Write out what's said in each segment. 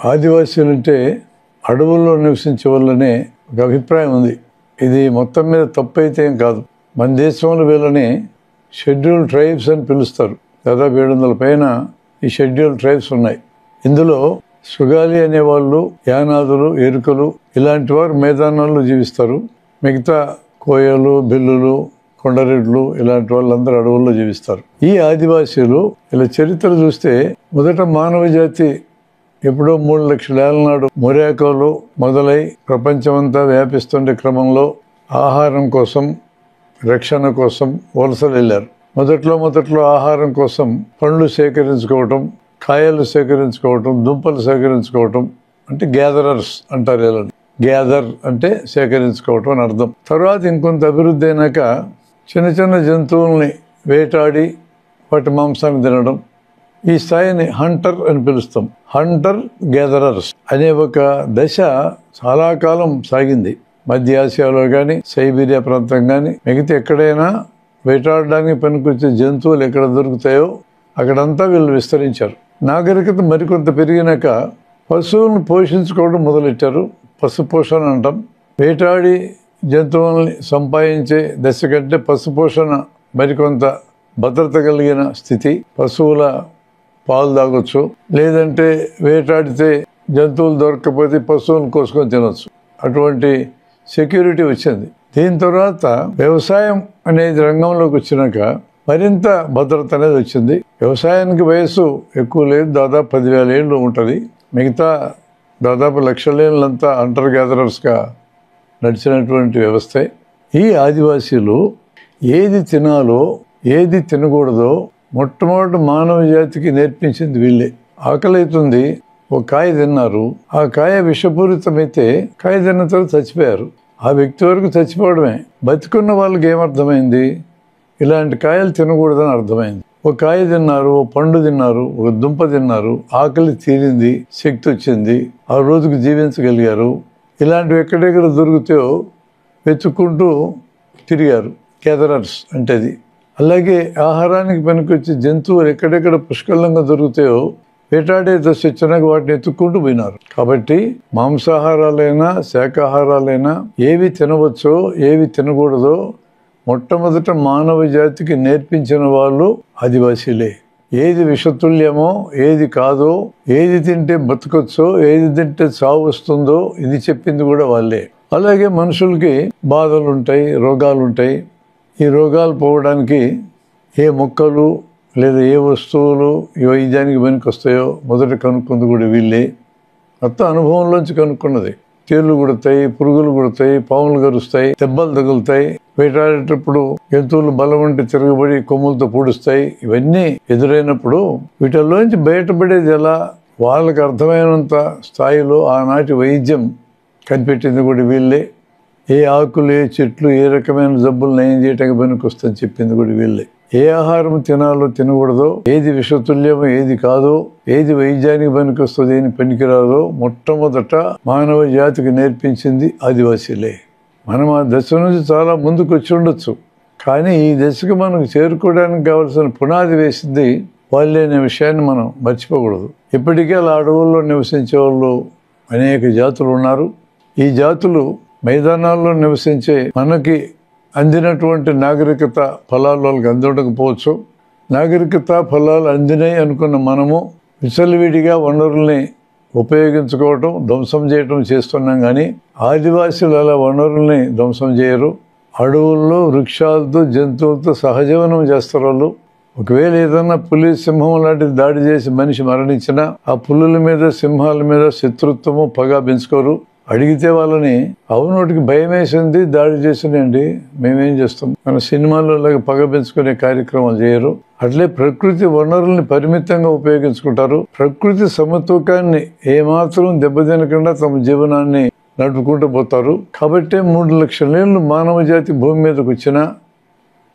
ఆదివాసీలు అంటే అడవుల్లో నివసించే వాళ్ళనే ఒక అభిప్రాయం ఉంది. ఇది మొత్తం మీద తప్పు అయితే ఏం కాదు. మన దేశంలో వీళ్ళని షెడ్యూల్ ట్రైబ్స్ అని పిలుస్తారు. దాదాపు 700 పైన ఈ షెడ్యూల్ ట్రైబ్స్ ఉన్నాయి. ఇందులో సుగాలి అనేవాళ్ళు, యానాదులు, ఎరుకలు ఇలాంటి వారు మైదానాల్లో జీవిస్తారు. మిగతా కోయలు, బిల్లులు, కొండరెడ్లు ఇలాంటి వాళ్ళందరూ అడవుల్లో జీవిస్తారు. ఈ ఆదివాసీలు ఇలా చరిత్ర చూస్తే మొదట మానవ జాతి ఎప్పుడో 3 లక్షల ఏళ్ల నాడు మొరాకోలు మొదలై ప్రపంచమంతా వ్యాపిస్తుండే క్రమంలో ఆహారం కోసం, రక్షణ కోసం వలసలు వెళ్ళారు. మొదట్లో ఆహారం కోసం పండ్లు సేకరించుకోవటం, కాయలు సేకరించుకోవటం, దుంపలు సేకరించుకోవటం అంటే గ్యాదరర్స్ అంటారు. వీళ్ళని గ్యాదర్ అంటే సేకరించుకోవటం అని అర్థం. తర్వాత ఇంకొంత అభివృద్ధి అయినాక చిన్న చిన్న జంతువుల్ని వేటాడి వాటి మాంసాన్ని తినడం, ఈ స్థాయిని హంటర్ అని పిలుస్తాం. హంటర్ గ్యాదరర్స్ అనే ఒక దశ చాలా కాలం సాగింది. మధ్య ఆసియాలో కానీ, సైబీరియా ప్రాంతం కానీ, మిగతా ఎక్కడైనా వేటాడడానికి పనికొచ్చే జంతువులు ఎక్కడ దొరుకుతాయో అక్కడంతా వీళ్ళు విస్తరించారు. నాగరికత మరికొంత పెరిగినాక పశువులను పోషించుకోవడం మొదలెట్టారు. పశు పోషణ అంటాం. వేటాడి జంతువుల్ని సంపాదించే దశ కంటే పశు పోషణ మరికొంత భద్రత కలిగిన స్థితి. పశువుల పాలు తాగొచ్చు, లేదంటే వేటాడితే జంతువులు దొరకకపోతే పశువులను కోసుకొని తినొచ్చు. అటువంటి సెక్యూరిటీ వచ్చింది. దీని తర్వాత వ్యవసాయం అనేది రంగంలోకి వచ్చినాక మరింత భద్రత అనేది వచ్చింది. వ్యవసాయానికి వయసు ఎక్కువ లేదు, దాదాపు 10,000 ఏళ్ళు ఉంటుంది. మిగతా దాదాపు 1,00,000 ఏళ్ళంతా హంటర్ గ్యాదరర్స్గా నడిచినటువంటి వ్యవస్థే. ఈ ఆదివాసీలు ఏది తినాలో ఏది తినకూడదో మొట్టమొదటి మానవ జాతికి నేర్పించింది వీళ్ళే. ఆకలి అవుతుంది, ఒక కాయ తిన్నారు, ఆ కాయ విషపూరితమైతే కాయ తిన్న తర్వాత చచ్చిపోయారు. ఆ వ్యక్తి వరకు చచ్చిపోవడమే. బతికున్న వాళ్ళకి ఏమర్థమైంది? ఇలాంటి కాయలు తినకూడదని అర్థమైంది. ఒక కాయ తిన్నారు, ఒక పండు తిన్నారు, ఒక దుంప తిన్నారు, ఆకలి తీరింది, శక్తి వచ్చింది, ఆ రోజుకు జీవించగలిగారు. ఇలాంటివి ఎక్కడెక్కడ దొరుకుతాయో వెతుక్కుంటూ తిరిగారు. గ్యాదరర్స్ అంటే అది. అలాగే ఆహారానికి పనికొచ్చే జంతువులు ఎక్కడెక్కడ పుష్కలంగా దొరుకుతాయో వేటాడే దశ వచ్చినాక వాటిని ఎత్తుక్కుంటూ పోయినారు. కాబట్టి మాంసాహారాలైనా శాకాహారాలైనా ఏవి తినవచ్చో ఏవి తినకూడదో మొట్టమొదట మానవ జాతికి నేర్పించిన వాళ్ళు ఆదివాసీలే. ఏది విషతుల్యమో ఏది కాదో, ఏది తింటే బతకొచ్చో ఏది తింటే చావు వస్తుందో ఇది చెప్పింది కూడా వాళ్ళే. అలాగే మనుషులకి బాధలుంటాయి, రోగాలుంటాయి. ఈ రోగాలు పోవడానికి ఏ మొక్కలు లేదా ఏ వస్తువులు ఈ వైద్యానికి పనికి వస్తాయో మొదట కనుక్కుంది కూడా వీళ్ళే. మొత్తం అనుభవంలోంచి కనుక్కున్నది. తేళ్లు కుడతాయి, పురుగులు కుడతాయి, పాములు గరుస్తాయి, దెబ్బలు తగులుతాయి. వేటాడేటప్పుడు జంతువులు బలం ఉంటే తిరగబడి కొమ్ములతో పూడుస్తాయి. ఇవన్నీ ఎదురైనప్పుడు వీటిల్లోంచి బయటపడేది ఎలా? వాళ్ళకి అర్థమైనంత స్థాయిలో ఆనాటి వైద్యం కనిపెట్టింది కూడా వీళ్ళే. ఏ ఆకులు, ఏ చెట్లు ఏ రకమైన జబ్బులు నయం చేయటానికి పనికి వస్తుందని చెప్పింది కూడా వీళ్ళే. ఏ ఆహారం తినాలో తినకూడదో, ఏది విషతుల్యమో ఏది కాదో, ఏది వైద్యానికి పనికి వస్తుంది ఏది పనికిరాదో మొట్టమొదట మానవ జాతికి నేర్పించింది ఆదివాసీలే. మనం ఆ దశ నుంచి చాలా ముందుకు వచ్చి ఉండొచ్చు, కానీ ఈ దశకు మనకు చేరుకోవడానికి కావాల్సిన పునాది వేసింది వాళ్ళే అనే విషయాన్ని మనం మర్చిపోకూడదు. ఇప్పటికే అలా అడవుల్లో నివసించే వాళ్ళు అనేక జాతులు ఉన్నారు. ఈ జాతులు మైదానాల్లో నివసించే మనకి అందినటువంటి నాగరికత ఫలాలు వాళ్ళకి అందకపోవచ్చు. నాగరికత ఫలాలు అందినాయి అనుకున్న మనము విచలవిడిగా వనరుల్ని ఉపయోగించుకోవటం, ధ్వంసం చేయటం చేస్తున్నాం. కానీ ఆదివాసీలు అలా వనరుల్ని ధ్వంసం చేయరు. అడవుల్లో వృక్షాలతో జంతువులతో సహజీవనం చేస్తారు వాళ్ళు. ఒకవేళ ఏదన్నా పులి, సింహం లాంటిది దాడి చేసి మనిషి మరణించినా ఆ పులుల మీద, సింహాల మీద శత్రుత్వము, పగ పెంచుకోరు. అడిగితే వాళ్ళని అవునోటికి భయం వేసింది, దాడి చేసినండి, మేమేం చేస్తాం, మన సినిమాల్లో పగ పెంచుకునే కార్యక్రమాలు చేయరు. అట్లే ప్రకృతి వనరుల్ని పరిమితంగా ఉపయోగించుకుంటారు. ప్రకృతి సమతూకాన్ని ఏమాత్రం దెబ్బతినకుండా తమ జీవనాన్ని నడుపుకుంటూ పోతారు. కాబట్టే 3 లక్షల ఏళ్ళు మానవ జాతి భూమి మీదకి వచ్చినా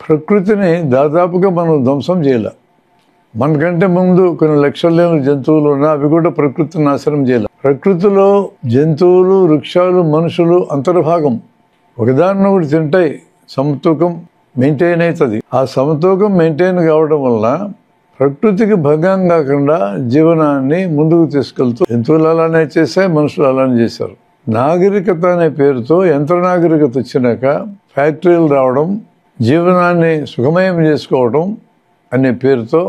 ప్రకృతిని దాదాపుగా మనం ధ్వంసం చేయాల. మనకంటే ముందు కొన్ని లక్షల ఏళ్ళు జంతువులు ఉన్నా అవి కూడా ప్రకృతిని నాశనం చేయాలి. ప్రకృతిలో జంతువులు, వృక్షాలు, మనుషులు అంతర్భాగం. ఒకదాన్ని ఒకటి తింటాయి, సమతూకం మెయింటైన్ అవుతుంది. ఆ సమతూకం మెయింటైన్ కావడం వల్ల ప్రకృతికి భంగం కాకుండా జీవనాన్ని ముందుకు తీసుకెళ్తూ జంతువులు అలానే చేశాయి, మనుషులు అలానే చేశారు. నాగరికత అనే పేరుతో యంత్ర నాగరికత వచ్చినాక ఫ్యాక్టరీలు రావడం, జీవనాన్ని సుఖమయం చేసుకోవడం అనే పేరుతో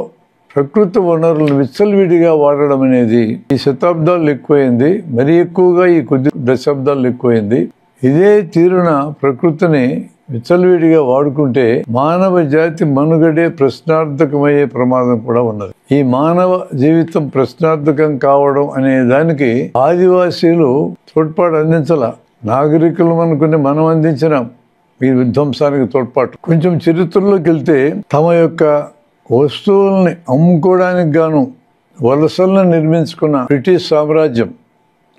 ప్రకృతి వనరులను విచ్చలవిడిగా వాడడం అనేది ఈ శతాబ్దాలు ఎక్కువైంది. మరీ ఎక్కువగా ఈ కొద్ది దశాబ్దాలు ఎక్కువైంది. ఇదే తీరున ప్రకృతిని విచ్చలవిడిగా వాడుకుంటే మానవ జాతి మనుగడే ప్రశ్నార్థకమయ్యే ప్రమాదం కూడా ఉన్నది. ఈ మానవ జీవితం ప్రశ్నార్థకం కావడం అనే దానికి ఆదివాసీలు తోడ్పాటు అందించాల. నాగరికులు అనుకుని మనం అందించినాం ఈ విధ్వంసానికి తోడ్పాటు. కొంచెం చరిత్రలోకి వెళ్తే తమ యొక్క వస్తువుల్ని అమ్ముకోవడానికి గాను వలసలను నిర్మించుకున్న బ్రిటిష్ సామ్రాజ్యం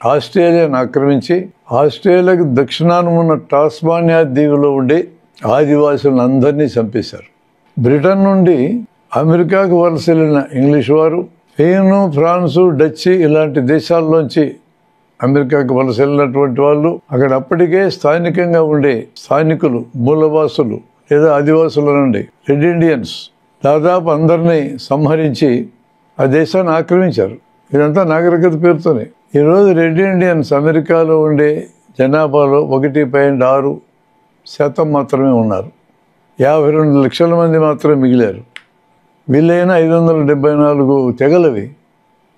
ఆస్ట్రేలియాను ఆక్రమించి ఆస్ట్రేలియాకు దక్షిణాన ఉన్న టాస్మానియా దీవిలో ఉండే ఆదివాసులను అందరినీ చంపేశారు. బ్రిటన్ నుండి అమెరికాకు వలస వెళ్ళిన ఇంగ్లీష్ వారు, స్పెయిన్, ఫ్రాన్సు, డచ్ ఇలాంటి దేశాల్లోంచి అమెరికాకు వలస వెళ్ళినటువంటి వాళ్ళు అక్కడ అప్పటికే స్థానికంగా ఉండే స్థానికులు, మూలవాసులు లేదా ఆదివాసుల నుండి రెడ్ ఇండియన్స్ దాదాపు అందరినీ సంహరించి ఆ దేశాన్ని ఆక్రమించారు. ఇదంతా నాగరికత పేరుతోనే. ఈరోజు రెడ్ ఇండియన్స్ అమెరికాలో ఉండే జనాభాలో 1.6% మాత్రమే ఉన్నారు. 52 లక్షల మంది మాత్రమే మిగిలారు. వీళ్ళైనా 574 తెగలవి.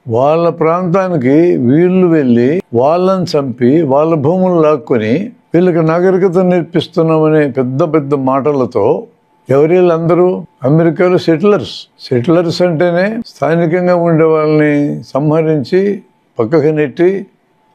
వాళ్ళ ప్రాంతానికి వీళ్ళు వెళ్ళి వాళ్ళని చంపి వాళ్ళ భూములు లాక్కొని వీళ్ళకి నాగరికత నేర్పిస్తున్నామనే పెద్ద పెద్ద మాటలతో ఎవరిళ్ళందరూ అమెరికాలో సెటిలర్స్ అంటేనే స్థానికంగా ఉండే వాళ్ళని సంహరించి పక్కకి నెట్టి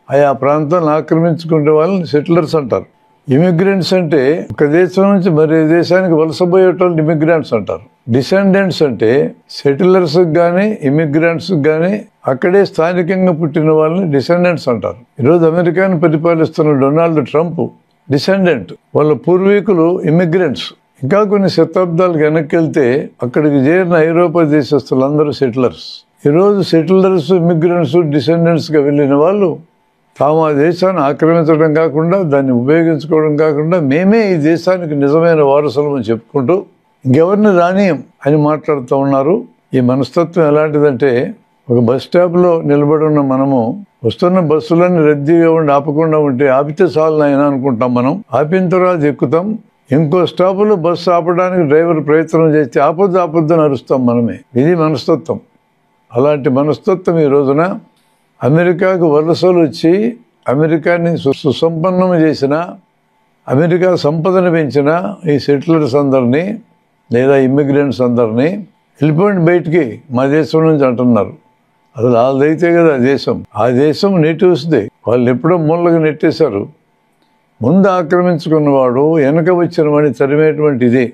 ఆయా ప్రాంతాలను ఆక్రమించుకునే వాళ్ళని సెటిలర్స్ అంటారు. ఇమిగ్రెంట్స్ అంటే ఒక దేశం నుంచి మరే దేశానికి వలసపోయేటోళ్ళు ఇమిగ్రెంట్స్ అంటారు. డిసెండెంట్స్ అంటే సెటిలర్స్ కానీ ఇమిగ్రెంట్స్ కానీ అక్కడే స్థానికంగా పుట్టిన వాళ్ళని డిసెండెంట్స్ అంటారు. ఈరోజు అమెరికాను పరిపాలిస్తున్న డొనాల్డ్ ట్రంప్ డిసెండెంట్, వాళ్ళ పూర్వీకులు ఇమిగ్రెంట్స్. ఇంకా కొన్ని శతాబ్దాలకు వెనక్కి వెళ్తే అక్కడికి చేరిన ఐరోపా దేశస్తులందరూ సెటిలర్స్. ఈరోజు సెటిలర్స్, ఇమిగ్రెంట్స్, డిసెండెంట్స్గా వెళ్ళిన వాళ్ళు తాము ఆ దేశాన్ని ఆక్రమించడం కాకుండా దాన్ని ఉపయోగించుకోవడం కాకుండా మేమే ఈ దేశానికి నిజమైన వారసులమని చెప్పుకుంటూ ఇంకెవరిని రానియం అని మాట్లాడుతూ ఉన్నారు. ఈ మనస్తత్వం ఎలాంటిదంటే ఒక బస్ స్టాప్లో నిలబడి ఉన్న మనము వస్తున్న బస్సులన్నీ రద్దీగా ఉండి ఆపకుండా ఉంటే ఆపితే చాలు నాయనా అనుకుంటాం. మనం ఆపిన తర్వాత ఎక్కుతాం. ఇంకో స్టాపులో బస్సు ఆపడానికి డ్రైవర్ ప్రయత్నం చేస్తే ఆపొద్దు అరుస్తాం మనమే. ఇది మనస్తత్వం. అలాంటి మనస్తత్వం ఈ రోజున అమెరికాకు వలసలు వచ్చి అమెరికాని సుసంపన్నం చేసిన, అమెరికా సంపదను పెంచిన ఈ సెటిలర్స్ అందరినీ లేదా ఇమ్మిగ్రెంట్స్ అందరినీ వెళ్ళిపోయింది బయటికి మా దేశం నుంచి అంటున్నారు. అసలు వాళ్ళదైతే కదా ఆ దేశం నేటివ్స్దే. వాళ్ళు ఎప్పుడో మూలగా నెట్టేశారు. ముందు ఆక్రమించుకున్నవాడు వెనక వచ్చిన వాడిని తరిమేటువంటి ఇదే.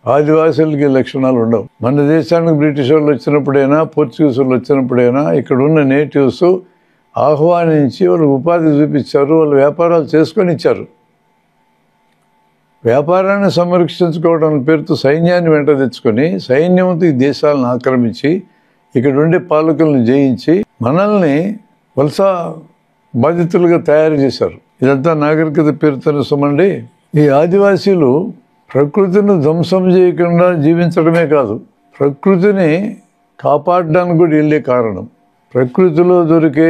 ఆదివాసులకి లక్షణాలు ఉండవు. మన దేశానికి బ్రిటిష్ వాళ్ళు వచ్చినప్పుడైనా, పోర్చుగీస్ వాళ్ళు వచ్చినప్పుడైనా ఇక్కడ ఉన్న నేటివ్స్ ఆహ్వానించి వాళ్ళకి ఉపాధి చూపించారు, వాళ్ళు వ్యాపారాలు చేసుకొని ఇచ్చారు. వ్యాపారాన్ని సంరక్షించుకోవడం పేరుతో సైన్యాన్ని వెంట తెచ్చుకొని సైన్యంతో ఈ దేశాలను ఆక్రమించి ఇక్కడ ఉండే పాలకులను జయించి మనల్ని వలస బాధితులుగా తయారు చేశారు. ఇదంతా నాగరికత పేరుతోనే సుమండి. ఈ ఆదివాసీలు ప్రకృతిని ధ్వంసం చేయకుండా జీవించడమే కాదు, ప్రకృతిని కాపాడడానికి కూడా వీళ్ళే కారణం. ప్రకృతిలో దొరికే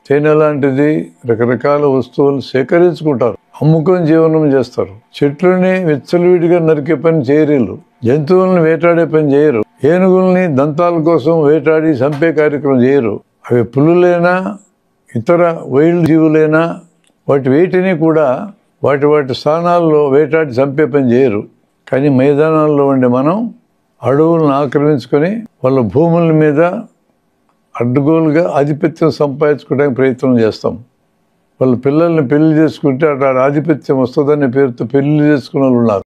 తేనె లాంటిది రకరకాల వస్తువులు సేకరించుకుంటారు, అమ్ముకొని జీవనం చేస్తారు. చెట్లని విచ్చలవిడిగా నరికే పని చేయరు, జంతువులను వేటాడే పని చేయరు, ఏనుగుల్ని దంతాల కోసం వేటాడి చంపే కార్యక్రమం చేయరు. అవి పులులైనా ఇతర వైల్డ్ జీవులైనా వేటిని కూడా వాటి స్థానాల్లో వేటాడి చంపే పని చేయరు. కానీ మైదానాల్లో ఉండే మనం అడవులను ఆక్రమించుకొని వాళ్ళ భూముల మీద అడ్డుగోలుగా ఆధిపత్యం సంపాదించుకోవడానికి ప్రయత్నం చేస్తాం. వాళ్ళ పిల్లల్ని పెళ్లి చేసుకుంటే అటు ఆధిపత్యం వస్తుందనే పేరుతో పెళ్లి చేసుకున్న వాళ్ళు ఉన్నారు.